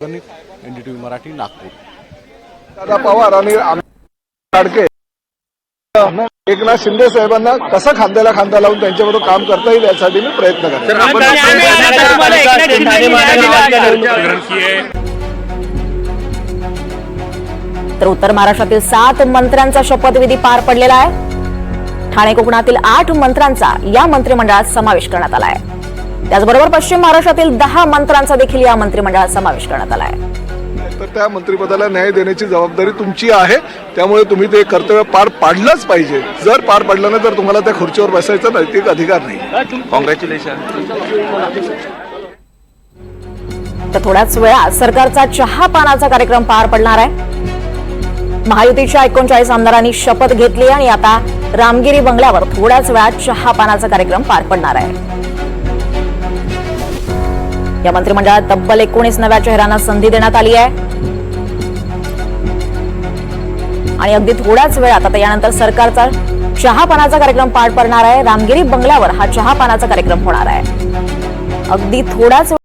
NDTV Marathi Nagpur. Dada Pawar आणि लाडके एकनाथ शिंदे साहेबांना कसं खांद्याला खांदा लावून त्यांच्याबरोबर काम करता येईल यासाठी मी प्रयत्न करतो। तर उत्तर महाराष्ट्रातील 7 मंत्र्यांचा शपथविधी पार पडलेला आहे। ठाणे कोकणातील 8 मंत्र्यांचा या मंत्रिमंडळात समावेश करण्यात आला आहे। त्याचबरोबर पश्चिम महाराष्ट्रातील 10 मंत्र्यांचा देखील या मंत्रिमंडळात समावेश करण्यात आला आहे। तर त्या मंत्रिपदाला न्याय देण्याची जबाबदारी तुमची आहे, त्यामुळे तुम्ही ते कर्तव्य पार पाडलंच पाहिजे। जर पार पाडलं नाही तर तुम्हाला त्या खुर्चीवर बसायचा नैतिक अधिकार नाही। कॉंग्रॅच्युलेशन। तर थोड्याच वेळात सरकारचा चहा पानाचा कार्यक्रम पार पडणार आहे। महायुतीच्या 39 आमदारांनी शपथ घेतली आणि आता रामगिरी बंगल्यावर थोड्याच वेळात चहा पानाचा कार्यक्रम पार पडणार आहे। या मंत्रिमंडळात तब्बल 19 नव्या चेहऱ्यांना संधी देण्यात आली आहे आणि अगदी थोड्याच वेळात आता यानंतर सरकारचा चहा पानाचा कार्यक्रम पार पडणार आहे। रामगिरी बंगल्यावर हा चहा पानाचा कार्यक्रम होणार आहे। अगदी थोड्याच